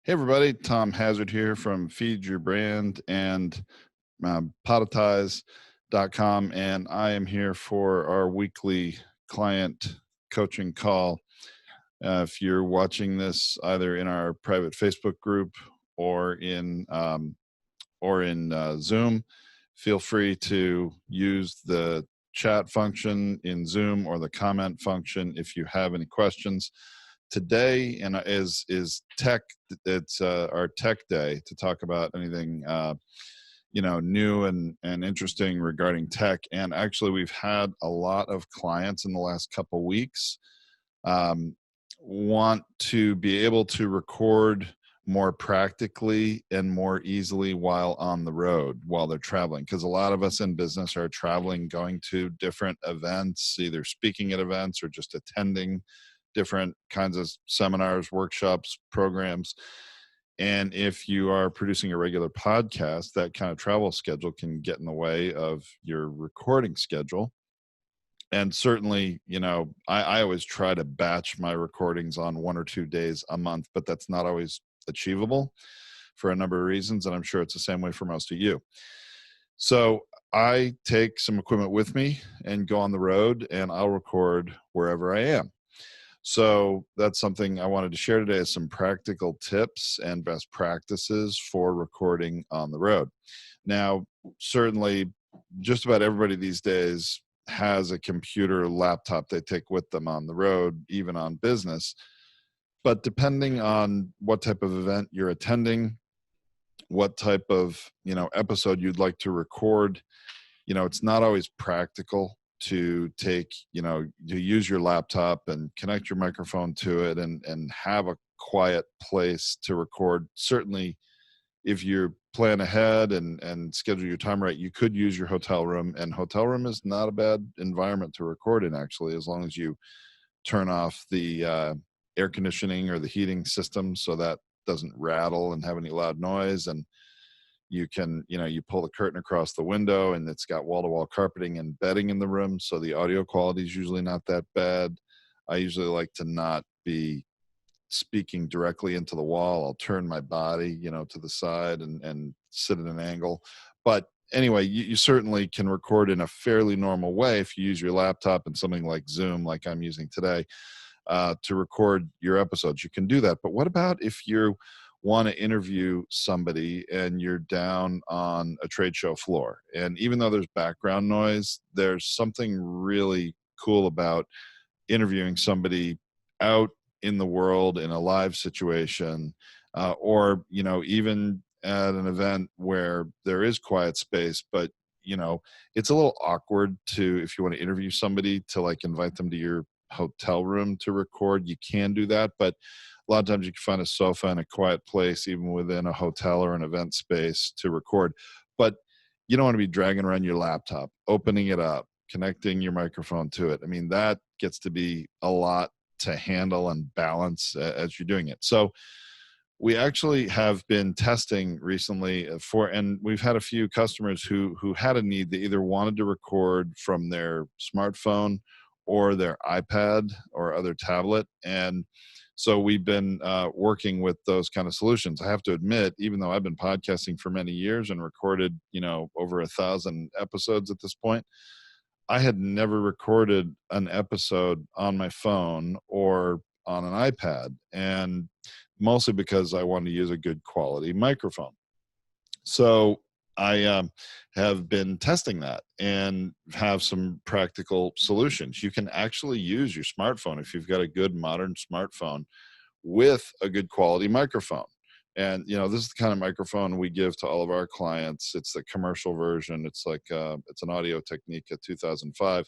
Hey everybody, Tom Hazard here from Feed Your Brand and Podetize.com, and I am here for our weekly client coaching call. If you're watching this either in our private Facebook group or in Zoom, feel free to use the chat function in Zoom or the comment function if you have any questions. Today and is tech. It's our tech day to talk about anything new and interesting regarding tech. And actually, we've had a lot of clients in the last couple weeks um, want to be able to record more practically and more easily while on the road, while they're traveling, because a lot of us in business are traveling, going to different events, either speaking at events or just attending different kinds of seminars, workshops, programs. And if you are producing a regular podcast, that kind of travel schedule can get in the way of your recording schedule. And certainly, I always try to batch my recordings on 1 or 2 days a month, but that's not always achievable for a number of reasons. And I'm sure it's the same way for most of you. So I take some equipment with me and go on the road, and I'll record wherever I am. So that's something I wanted to share today, is some practical tips and best practices for recording on the road. Now, certainly, just about everybody these days has a computer or laptop they take with them on the road, even on business. But depending on what type of event you're attending, what type of episode you'd like to record, it's not always practical to use your laptop and connect your microphone to it and have a quiet place to record. Certainly, if you plan ahead and schedule your time right, you could use your hotel room, and hotel room is not a bad environment to record in, actually, as long as you turn off the air conditioning or the heating system so that doesn't rattle and have any loud noise. And you can, you pull the curtain across the window and it's got wall-to-wall carpeting and bedding in the room, so the audio quality is usually not that bad. I usually like to not be speaking directly into the wall. I'll turn my body, to the side and sit at an angle. But anyway, you certainly can record in a fairly normal way if you use your laptop and something like Zoom, like I'm using today, to record your episodes. You can do that. But what about if you want to interview somebody and you're down on a trade show floor? And even though there's background noise, there's something really cool about interviewing somebody out in the world in a live situation, or even at an event where there is quiet space, but it's a little awkward to, if you want to interview somebody, to like invite them to your hotel room to record. You can do that, but a lot of times you can find a sofa in a quiet place, even within a hotel or an event space, to record. But you don't want to be dragging around your laptop, opening it up, connecting your microphone to it. I mean, that gets to be a lot to handle and balance as you're doing it. So we actually have been testing recently and we've had a few customers who had a need. They either wanted to record from their smartphone or their iPad or other tablet. And so we've been working with those kind of solutions. I have to admit, even though I've been podcasting for many years and recorded, over 1,000 episodes at this point, I had never recorded an episode on my phone or on an iPad, and mostly because I wanted to use a good quality microphone. So I have been testing that and have some practical solutions. You can actually use your smartphone if you've got a good modern smartphone with a good quality microphone. And this is the kind of microphone we give to all of our clients. It's the commercial version. It's like it's an Audio Technica 2005,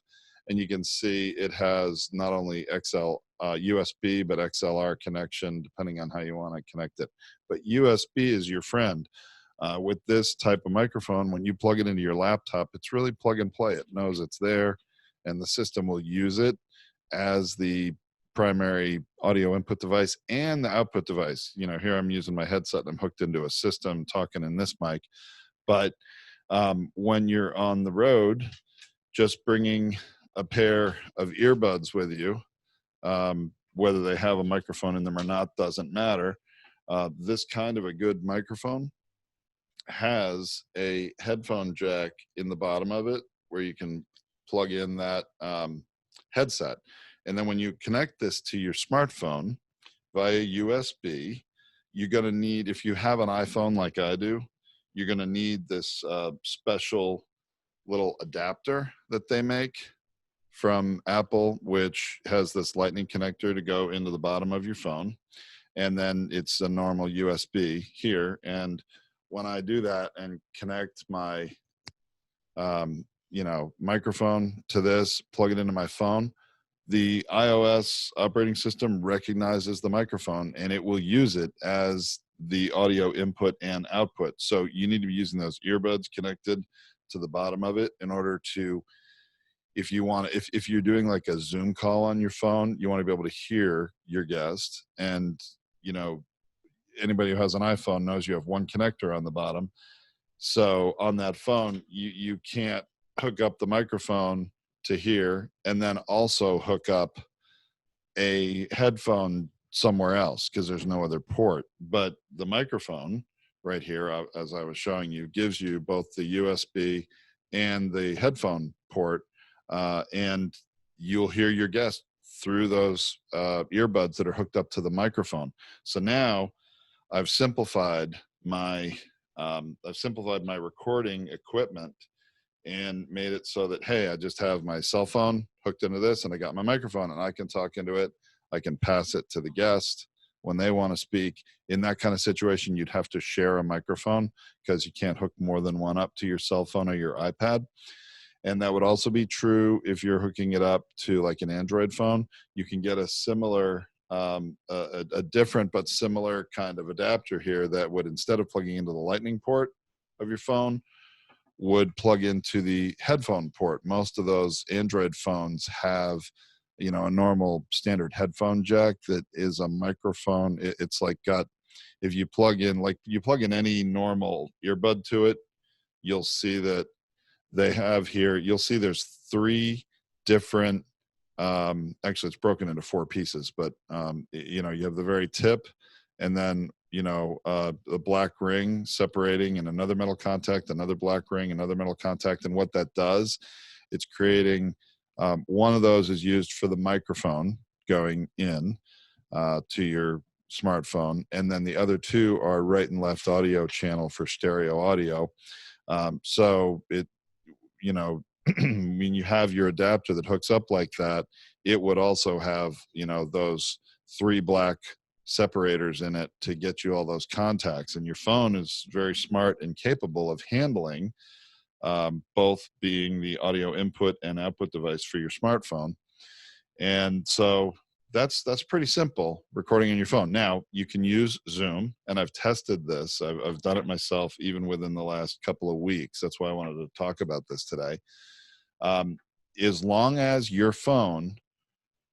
and you can see it has not only USB but XLR connection, depending on how you want to connect it. But USB is your friend. With this type of microphone, when you plug it into your laptop, it's really plug and play. It knows it's there, and the system will use it as the primary audio input device and the output device. Here I'm using my headset and I'm hooked into a system talking in this mic. But when you're on the road, just bringing a pair of earbuds with you, whether they have a microphone in them or not, doesn't matter. This kind of a good microphone has a headphone jack in the bottom of it where you can plug in that headset. And then when you connect this to your smartphone via USB, you're going to need, if you have an iPhone like I do, you're going to need this special little adapter that they make from Apple, which has this lightning connector to go into the bottom of your phone. And then it's a normal USB here. And when I do that and connect my, microphone to this, plug it into my phone, the iOS operating system recognizes the microphone and it will use it as the audio input and output. So you need to be using those earbuds connected to the bottom of it in order to, if you want to, if you're doing like a Zoom call on your phone, you want to be able to hear your guest. And, anybody who has an iPhone knows you have one connector on the bottom. So on that phone, you can't hook up the microphone to hear and then also hook up a headphone somewhere else because there's no other port. But the microphone right here, as I was showing you, gives you both the USB and the headphone port, and you'll hear your guest through those earbuds that are hooked up to the microphone. So now I've simplified my recording equipment and made it so that, hey, I just have my cell phone hooked into this and I got my microphone and I can talk into it. I can pass it to the guest when they want to speak. In that kind of situation, you'd have to share a microphone because you can't hook more than one up to your cell phone or your iPad. And that would also be true if you're hooking it up to like an Android phone. You can get a similar, a different but similar kind of adapter here that would, instead of plugging into the lightning port of your phone, would plug into the headphone port. Most of those Android phones have, a normal standard headphone jack that is a microphone. It's like got, if you plug in any normal earbud to it, you'll see that they have here, you'll see there's three different, actually it's broken into four pieces, but you have the very tip and then a black ring separating and another metal contact, another black ring, another metal contact. And what that does, it's creating, one of those is used for the microphone going in to your smartphone. And then the other two are right and left audio channel for stereo audio. So it, when you have your adapter that hooks up like that, it would also have, those three black separators in it to get you all those contacts. And your phone is very smart and capable of handling both being the audio input and output device for your smartphone. And so that's pretty simple, recording on your phone. Now you can use Zoom, and I've tested this. I've done it myself even within the last couple of weeks. That's why I wanted to talk about this today. As long as your phone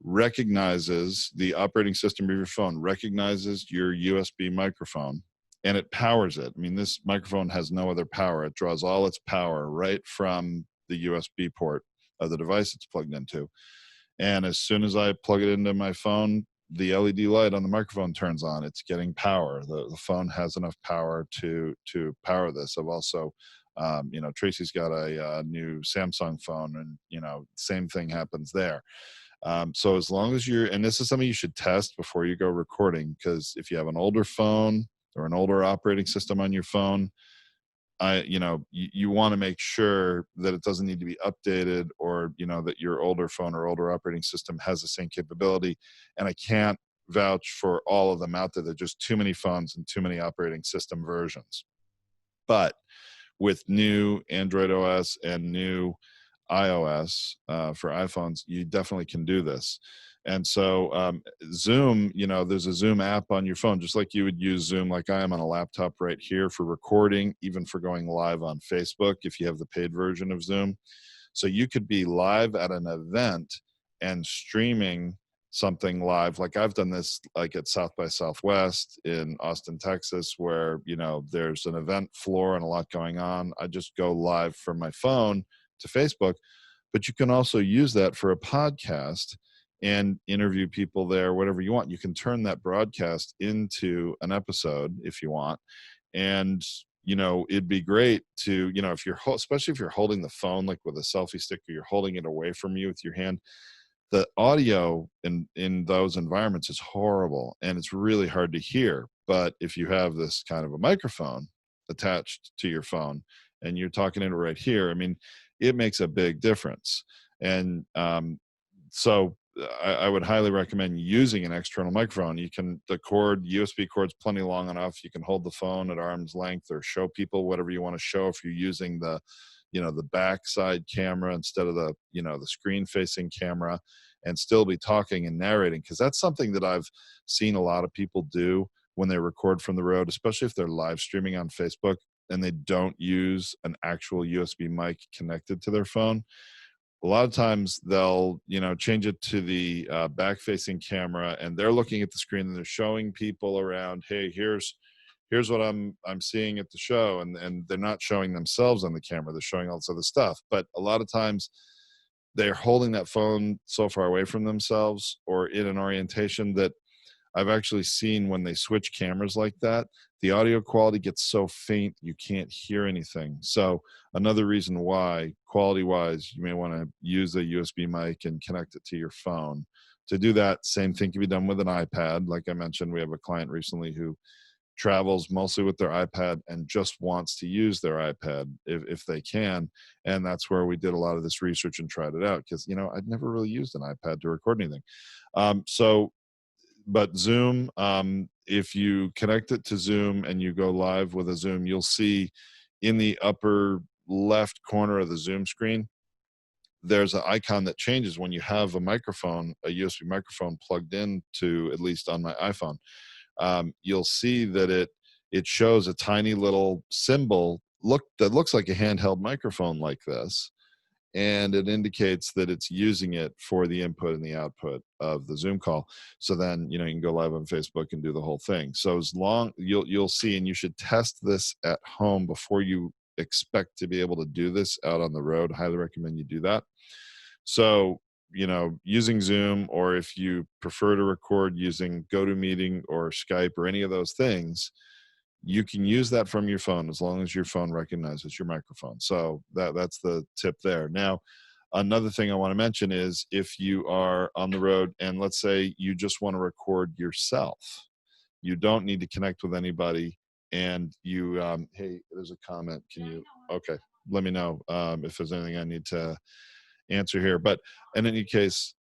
recognizes, the operating system of your phone recognizes your USB microphone and it powers it. I mean, this microphone has no other power. It draws all its power right from the USB port of the device it's plugged into. And as soon as I plug it into my phone, the LED light on the microphone turns on. It's getting power. The phone has enough power to power this. I've also, Tracy's got a new Samsung phone, and same thing happens there. So as long as and this is something you should test before you go recording, because if you have an older phone or an older operating system on your phone, you want to make sure that it doesn't need to be updated, or, that your older phone or older operating system has the same capability. And I can't vouch for all of them out there. There are just too many phones and too many operating system versions. But with new Android OS and new iOS for iPhones, you definitely can do this. And so Zoom, there's a Zoom app on your phone, just like you would use Zoom, like I am on a laptop right here, for recording, even for going live on Facebook if you have the paid version of Zoom. So you could be live at an event and streaming something live. Like I've done this like at South by Southwest in Austin, Texas, where, there's an event floor and a lot going on. I just go live from my phone to Facebook. But you can also use that for a podcast and interview people there, whatever you want. You can turn that broadcast into an episode if you want. And it'd be great to, if you're especially if you're holding the phone like with a selfie stick, or you're holding it away from you with your hand, the audio in those environments is horrible and it's really hard to hear. But if you have this kind of a microphone attached to your phone and you're talking into it right here, I mean, it makes a big difference. And so I would highly recommend using an external microphone. You can, the USB cord's plenty long enough. You can hold the phone at arm's length or show people whatever you want to show. If you're using the backside camera instead of the screen facing camera, and still be talking and narrating, because that's something that I've seen a lot of people do when they record from the road, especially if they're live streaming on Facebook and they don't use an actual USB mic connected to their phone. A lot of times they'll change it to the back facing camera, and they're looking at the screen and they're showing people around, hey, here's what I'm seeing at the show, and they're not showing themselves on the camera, they're showing all this other stuff. But a lot of times they're holding that phone so far away from themselves or in an orientation that I've actually seen when they switch cameras like that, the audio quality gets so faint you can't hear anything. So another reason why, quality wise, you may want to use a USB mic and connect it to your phone. To do that, same thing can be done with an iPad. Like I mentioned, we have a client recently who travels mostly with their iPad and just wants to use their iPad if they can. And that's where we did a lot of this research and tried it out, because I'd never really used an iPad to record anything. But Zoom, if you connect it to Zoom and you go live with a Zoom, you'll see in the upper left corner of the Zoom screen, there's an icon that changes when you have a microphone, a USB microphone plugged in to, at least on my iPhone. You'll see that it shows a tiny little symbol that looks like a handheld microphone like this, and it indicates that it's using it for the input and the output of the Zoom call. So then you can go live on Facebook and do the whole thing. So as long you'll see, and you should test this at home before you expect to be able to do this out on the road. Highly recommend you do that. So using Zoom, or if you prefer to record using GoToMeeting or Skype or any of those things, you can use that from your phone as long as your phone recognizes your microphone. So that's the tip there. Now, another thing I want to mention is if you are on the road and let's say you just want to record yourself, you don't need to connect with anybody, and you, hey, there's a comment. Can you, okay, let me know if there's anything I need to answer here. But in any case,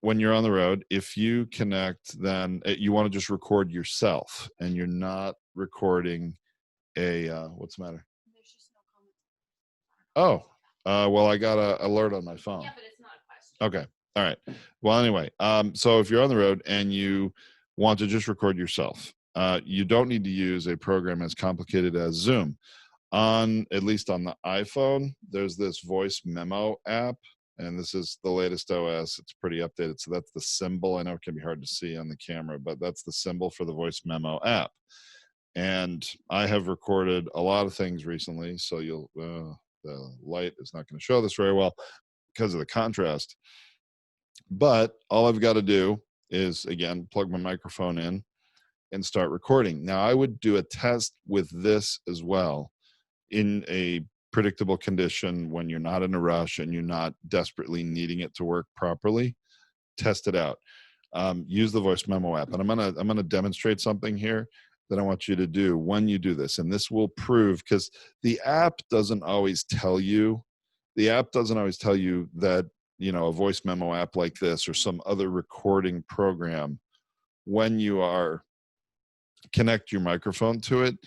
when you're on the road, if you connect, then you want to just record yourself and you're not recording a, what's the matter? There's just no comment. Oh, well, I got an alert on my phone. Yeah, but it's not a question. Okay. All right. Well, anyway, so if you're on the road and you want to just record yourself, you don't need to use a program as complicated as Zoom. At least on the iPhone, there's this voice memo app, and this is the latest OS. It's pretty updated. So that's the symbol. I know it can be hard to see on the camera, but that's the symbol for the voice memo app. And I have recorded a lot of things recently. So the light is not going to show this very well because of the contrast. But all I've got to do is, again, plug my microphone in and start recording. Now, I would do a test with this as well in a predictable condition when you're not in a rush and you're not desperately needing it to work properly. Test it out. Use the voice memo app, and I'm gonna demonstrate something here that I want you to do when you do this, and this will prove, because the app doesn't always tell you that a voice memo app like this or some other recording program, when you are connect your microphone to it,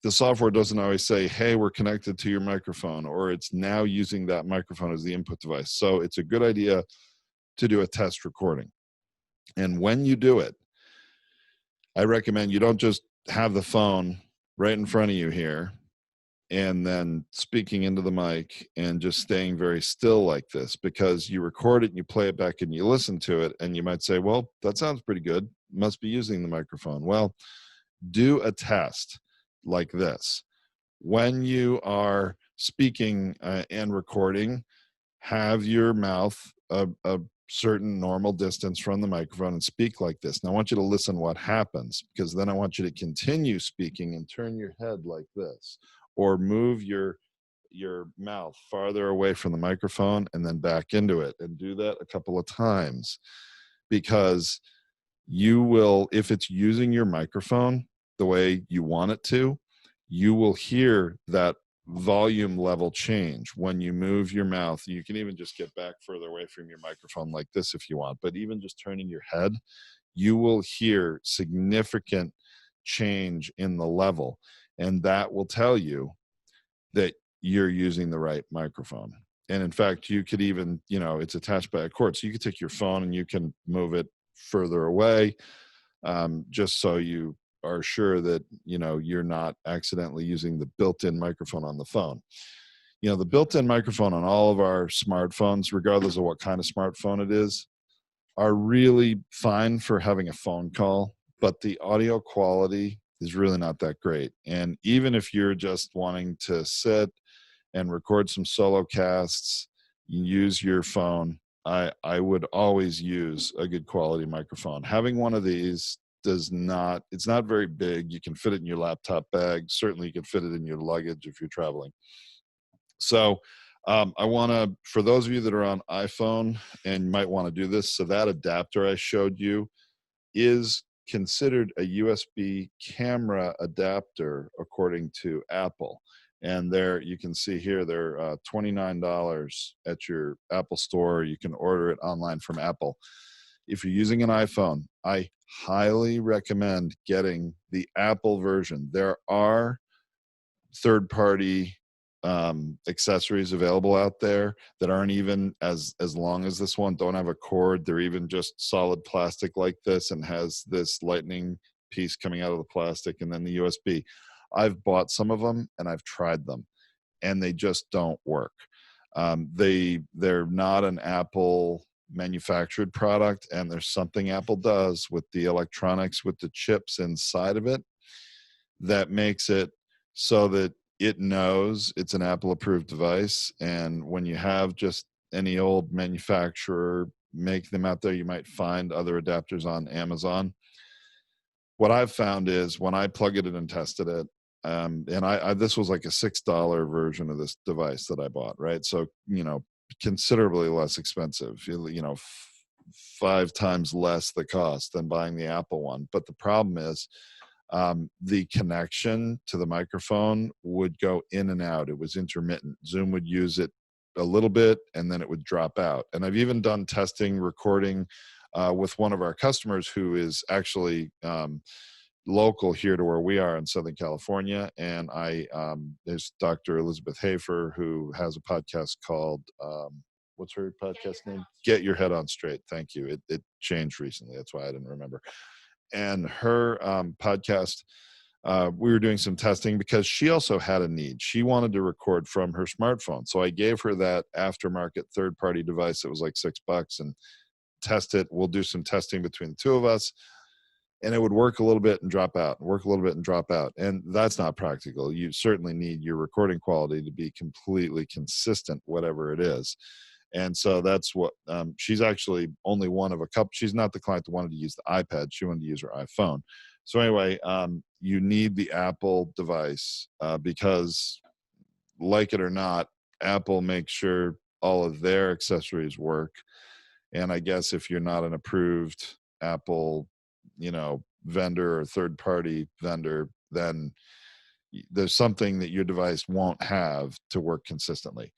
the software doesn't always say, hey, we're connected to your microphone, or it's now using that microphone as the input device. So it's a good idea to do a test recording. And when you do it, I recommend you don't just have the phone right in front of you here and then speaking into the mic and just staying very still like this, because you record it and you play it back and you listen to it and you might say, well, that sounds pretty good. Must be using the microphone. Well, do a test like this. When you are speaking and recording, have your mouth certain normal distance from the microphone and speak like this. Now I want you to listen what happens, because then I want you to continue speaking and turn your head like this, or move your mouth farther away from the microphone and then back into it, and do that a couple of times. Because you will, if it's using your microphone the way you want it to, you will hear that volume level change when you move your mouth. You can even just get back further away from your microphone like this if you want, but even just turning your head, you will hear significant change in the level, and that will tell you that you're using the right microphone. And in fact, you could even, it's attached by a cord, so you could take your phone and you can move it further away, just so you are sure that you're not accidentally using the built-in microphone on the phone. The built-in microphone on all of our smartphones, regardless of what kind of smartphone it is, are really fine for having a phone call, but the audio quality is really not that great. And even if you're just wanting to sit and record some solo casts, you use your phone, I would always use a good quality microphone. Having one of these it's not very big. You can fit it in your laptop bag. Certainly you can fit it in your luggage if you're traveling. So I want to, for those of you that are on iPhone and might want to do this, so that adapter I showed you is considered a USB camera adapter according to Apple. And there you can see here, they're $29 at your Apple store. You can order it online from Apple. If you're using an iPhone, I highly recommend getting the Apple version. There are third-party accessories available out there that aren't even as long as this one, don't have a cord. They're even just solid plastic like this and has this lightning piece coming out of the plastic and then the USB. I've bought some of them and I've tried them and they just don't work. They're not an Apple manufactured product, and there's something Apple does with the electronics, with the chips inside of it, that makes it so that it knows it's an Apple approved device. And when you have just any old manufacturer make them out there, you might find other adapters on Amazon. What I've found is when I plug it in and tested it, and I this was like a $6 version of this device that I bought, right? So, considerably less expensive, 5 times less the cost than buying the Apple one. But the problem is, the connection to the microphone would go in and out. It was intermittent. Zoom would use it a little bit and then it would drop out. And I've even done testing recording with one of our customers who is actually local here to where we are in Southern California. And there's Dr. Elizabeth Hafer, who has a podcast called, what's her podcast name? Get Your Head On Straight. Thank you. It changed recently. That's why I didn't remember. And her podcast, we were doing some testing because she also had a need. She wanted to record from her smartphone. So I gave her that aftermarket third-party device that was like $6 and test it. We'll do some testing between the two of us. And it would work a little bit and drop out, work a little bit and drop out. And that's not practical. You certainly need your recording quality to be completely consistent, whatever it is. And so that's what she's actually only one of a couple. She's not the client that wanted to use the iPad. She wanted to use her iPhone. So anyway, you need the Apple device because, like it or not, Apple makes sure all of their accessories work. And I guess if you're not an approved Apple, vendor or third-party vendor, then there's something that your device won't have to work consistently.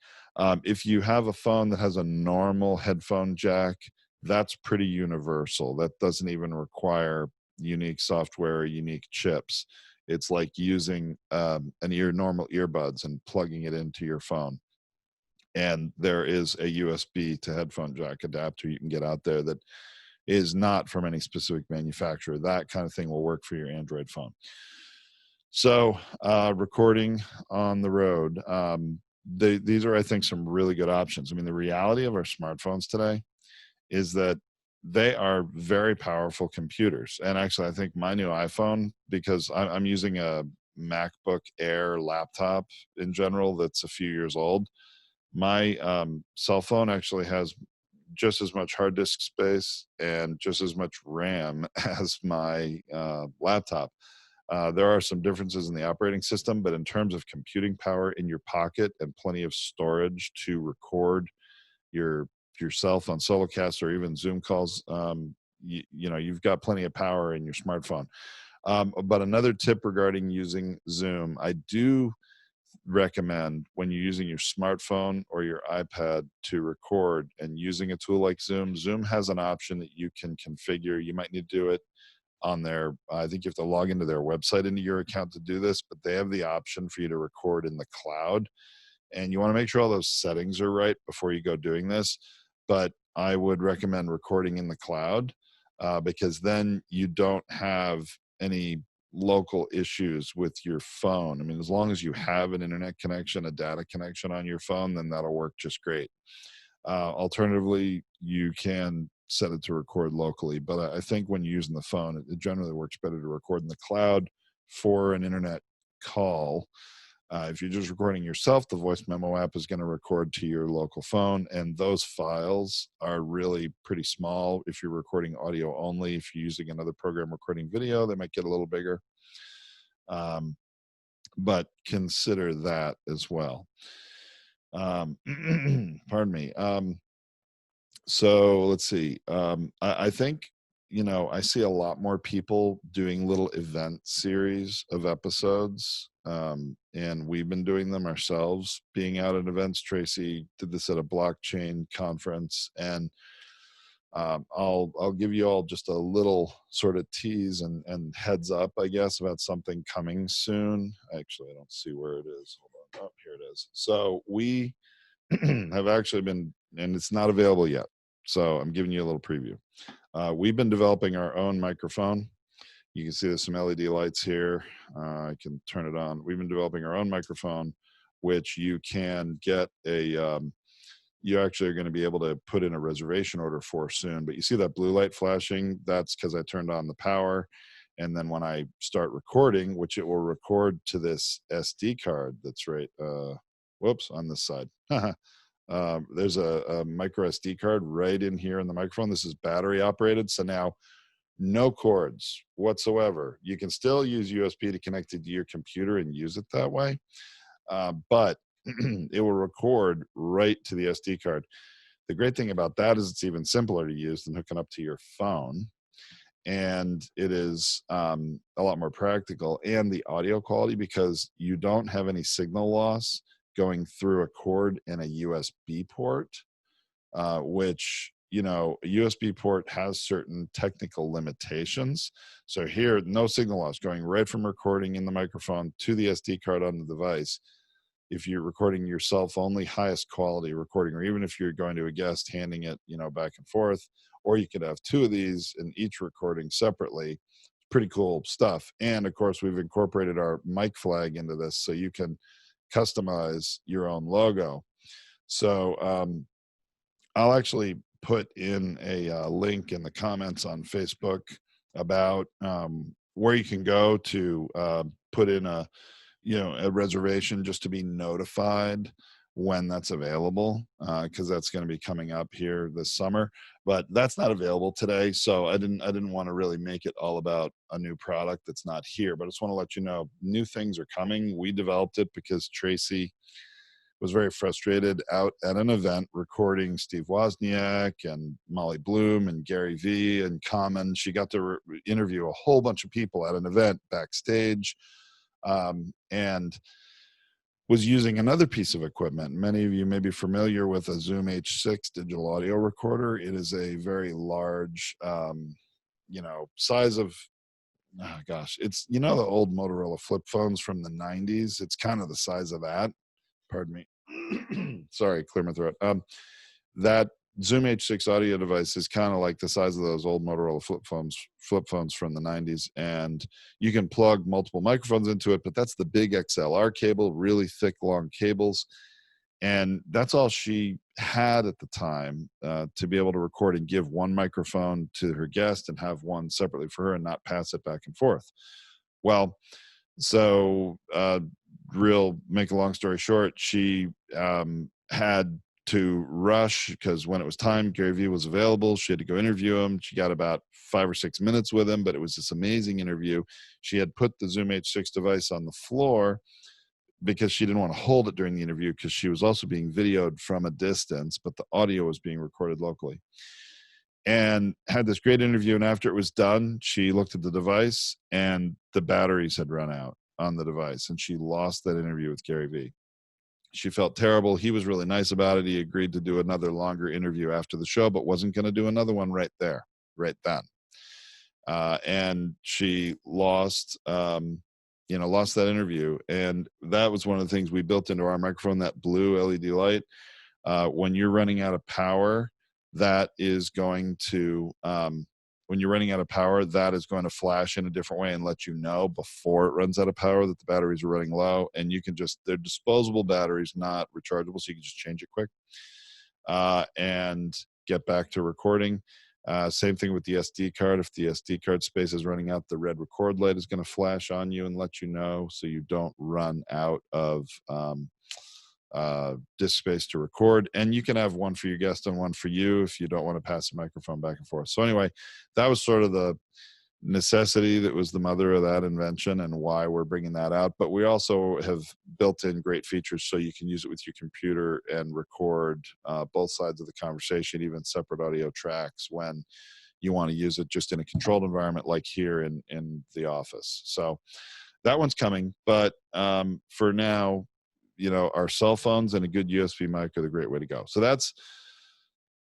If you have a phone that has a normal headphone jack, that's pretty universal. That doesn't even require unique software or unique chips. It's like using normal earbuds and plugging it into your phone. And there is a USB to headphone jack adapter you can get out there that is not from any specific manufacturer. That kind of thing will work for your Android phone. So recording on the road, these are, I think, some really good options. I mean, the reality of our smartphones today is that they are very powerful computers. And actually, I think my new iPhone, because I'm using a MacBook Air laptop in general that's a few years old, my cell phone actually has just as much hard disk space and just as much RAM as my laptop. There are some differences in the operating system, but in terms of computing power in your pocket and plenty of storage to record yourself on Solocast or even Zoom calls, you know, you've got plenty of power in your smartphone. But another tip regarding using Zoom, I do recommend when you're using your smartphone or your iPad to record and using a tool like Zoom. Zoom has an option that you can configure. You might need to do it on their, I think you have to log into their website into your account to do this, but they have the option for you to record in the cloud. And you want to make sure all those settings are right before you go doing this. But I would recommend recording in the cloud because then you don't have any local issues with your phone. I mean, as long as you have an internet connection, a data connection on your phone, then that'll work just great. Alternatively, you can set it to record locally, but I think when you're using the phone, it generally works better to record in the cloud for an internet call. If you're just recording yourself, the voice memo app is going to record to your local phone, and those files are really pretty small. If you're recording audio only, if you're using another program recording video, they might get a little bigger. But consider that as well. Pardon me. So let's see. I think, you know, I see a lot more people doing little event series of episodes, and we've been doing them ourselves, being out at events. Tracy did this at a blockchain conference, and I'll give you all just a little sort of tease and heads up, I guess, about something coming soon. Actually, I don't see where it is. Hold on. Oh, here it is. So we have actually been, and it's not available yet. So I'm giving you a little preview. We've been developing our own microphone. You can see there's some LED lights here. I can turn it on. We've been developing our own microphone, which you can get a, you actually are going to be able to put in a reservation order for soon. But you see that blue light flashing? That's because I turned on the power. And then when I start recording, which it will record to this SD card that's right, whoops, on this side. There's a micro SD card right in here in the microphone. This is battery operated. So now no cords whatsoever. You can still use USB to connect it to your computer and use it that way. But it will record right to the SD card. The great thing about that is it's even simpler to use than hooking up to your phone. And it is a lot more practical. And the audio quality, because you don't have any signal loss going through a cord and a USB port, which, you know, a USB port has certain technical limitations. So here, no signal loss going right from recording in the microphone to the SD card on the device. If you're recording yourself only, highest quality recording, or even if you're going to a guest, handing it, you know, back and forth, or you could have two of these and each recording separately. Pretty cool stuff. And of course, we've incorporated our mic flag into this, so you can customize your own logo. So I'll actually put in a link in the comments on Facebook about where you can go to put in a, you know, a reservation just to be notified when that's available, because that's going to be coming up here this summer. But that's not available today, so I didn't want to really make it all about a new product that's not here. But I just want to let you know new things are coming. We developed it because Tracy was very frustrated out at an event recording Steve Wozniak and Molly Bloom and Gary Vee and Common. She got to interview a whole bunch of people at an event backstage, and was using another piece of equipment. Many of you may be familiar with a Zoom H6 digital audio recorder. It is a very large, you know, size of, oh gosh, it's, you know, the old Motorola flip phones from the 90s. It's kind of the size of that. Pardon me. Sorry, clear my throat. That Zoom H6 audio device is kind of like the size of those old Motorola flip phones from the 90s. And you can plug multiple microphones into it, but that's the big XLR cable, really thick, long cables. And that's all she had at the time to be able to record and give one microphone to her guest and have one separately for her and not pass it back and forth. Well, so make a long story short, she had to rush because when it was time, Gary Vee was available. She had to go interview him. She got about 5 or 6 minutes with him, but it was this amazing interview. She had put the Zoom H6 device on the floor because she didn't want to hold it during the interview because she was also being videoed from a distance, but the audio was being recorded locally. And had this great interview. And after it was done, she looked at the device and the batteries had run out on the device, and she lost that interview with Gary Vee. She felt terrible. He was really nice about it. He agreed to do another longer interview after the show, but wasn't going to do another one right there, right then. And she lost, lost that interview. And that was one of the things we built into our microphone, that blue LED light. When you're running out of power, that is going to, when you're running out of power, that is going to flash in a different way and let you know before it runs out of power that the batteries are running low. And you can just, they're disposable batteries, not rechargeable, so you can just change it quick and get back to recording. Same thing with the SD card. If the SD card space is running out, the red record light is going to flash on you and let you know so you don't run out of disk space to record. And you can have one for your guest and one for you if you don't want to pass the microphone back and forth. So anyway, that was sort of the necessity that was the mother of that invention and why we're bringing that out. But we also have built in great features so you can use it with your computer and record both sides of the conversation, even separate audio tracks when you want to use it just in a controlled environment like here in the office. So that one's coming. But for now, our cell phones and a good USB mic are the great way to go. So that's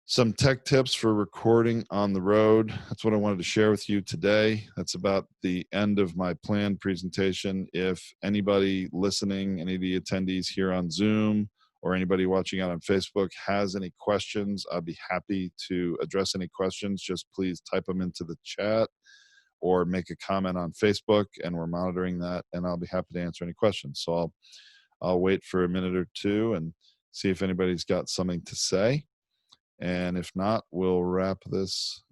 some tech tips for recording on the road. That's what I wanted to share with you today. That's about the end of my planned presentation. If anybody listening, any of the attendees here on Zoom or anybody watching out on Facebook has any questions, I'll be happy to address any questions. Just please type them into the chat or make a comment on Facebook, and we're monitoring that, and I'll be happy to answer any questions. So I'll wait for a minute or two and see if anybody's got something to say. And if not, we'll wrap this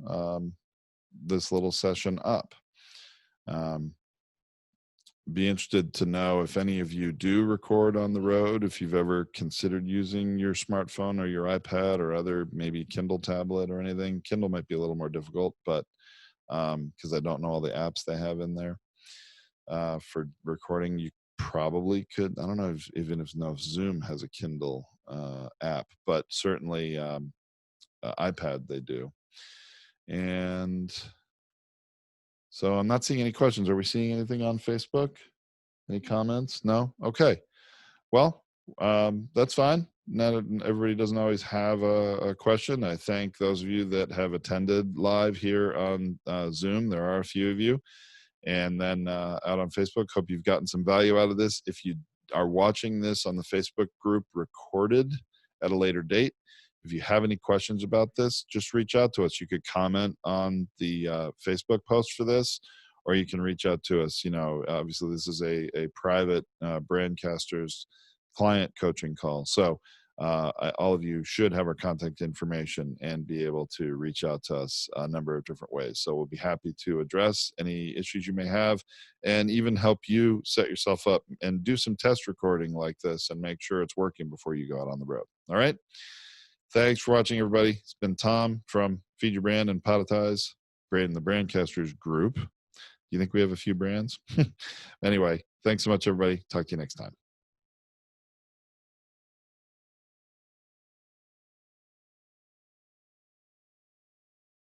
this little session up. Be interested to know if any of you do record on the road, if you've ever considered using your smartphone or your iPad or other, maybe Kindle tablet or anything. Kindle might be a little more difficult, but because I don't know all the apps they have in there for recording. You probably could, I don't know if Zoom has a Kindle app, but certainly iPad they do. And so I'm not seeing any questions. Are we seeing anything on Facebook? Any comments? No? Okay. Well, that's fine. Not everybody doesn't always have a question. I thank those of you that have attended live here on Zoom. There are a few of you. And then out on Facebook, hope you've gotten some value out of this. If you are watching this on the Facebook group recorded at a later date, if you have any questions about this, just reach out to us. You could comment on the Facebook post for this, or you can reach out to us. Obviously this is a private Brandcasters client coaching call. So all of you should have our contact information and be able to reach out to us a number of different ways. So we'll be happy to address any issues you may have and even help you set yourself up and do some test recording like this and make sure it's working before you go out on the road. All right. Thanks for watching, everybody. It's been Tom from Feed Your Brand and Podetize, in the Brandcasters group. Do you think we have a few brands? Anyway, thanks so much, everybody. Talk to you next time.